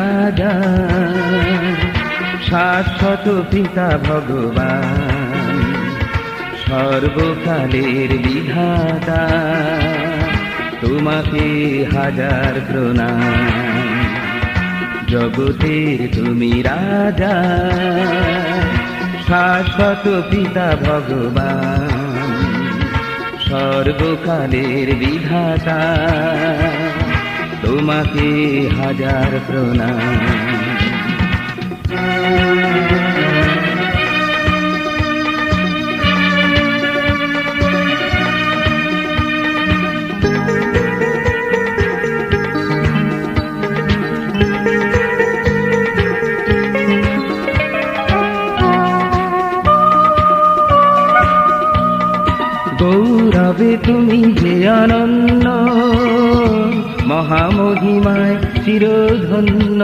রাজা, শাশ্বত পিতা ভগবান, সর্বকালের বিধাতা, তোমাকে হাজার প্রণাম। জগতের তুমি রাজা, শাশ্বত পিতা ভগবান, সর্বকালের বিধাতা, তোমাকে হাজার প্রণাম। গৌরবে তুমি যে অনন্য, মহামহিমায় চিরধন্য।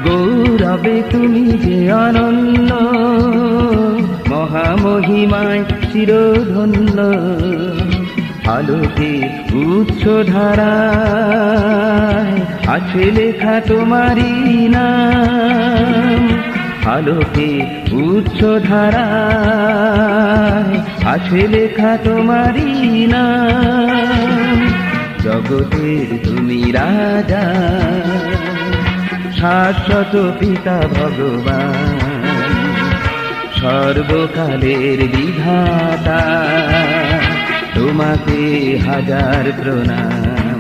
গৌরবে তুমি যে অনন্য, মহামহিমায় চিরধন্য। আলোকে উচ্চ ধারায় আছে লেখা তোমারই নাম। আলোকে উচ্চ ধারায় আছে লেখা তোমারই নাম। জগতের তুমি রাজা, শাশ্বত পিতা ভগবান, সর্বকালের বিধাতা, তোমাকে হাজার প্রণাম।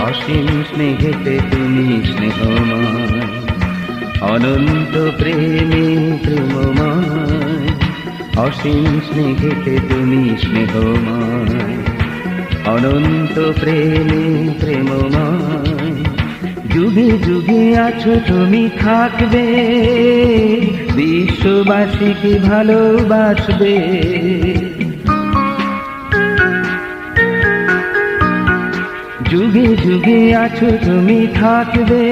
অসীম স্নেহেতে তুমি স্নেহময়, অনন্ত প্রেমে প্রেমময়। অসীম স্নেহেতে তুমি স্নেহময়, অনন্ত প্রেমে প্রেমময়। যুগে যুগে আছো তুমি থাকবে, বিশ্ববাসীকে ভালোবাসবে। যুগে যুগে আছো তুমি থাকবে,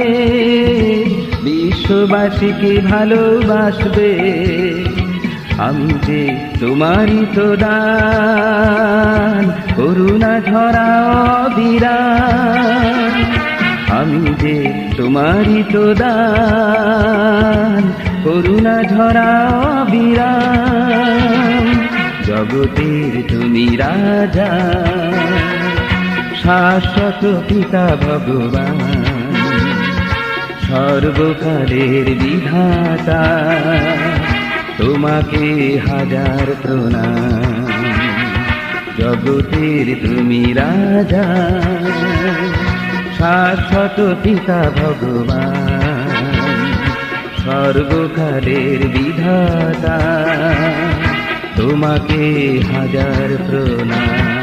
বিশ্ববাসীকে ভালোবাসবে। আমি যে তোমারই তো দান, করুণা ঝরা অবিরাম। আমি যে তোমারই তো দান, করুণা ঝরা অবিরাম। জগতের তুমি রাজা, শাশ্বত পিতা ভগবান, সর্বকালের বিধাতা, তোমাকে হাজার প্রণাম। জগতের তুমি রাজা, শাশ্বত পিতা ভগবান, সর্বকালের বিধাতা, তোমাকে হাজার প্রণাম।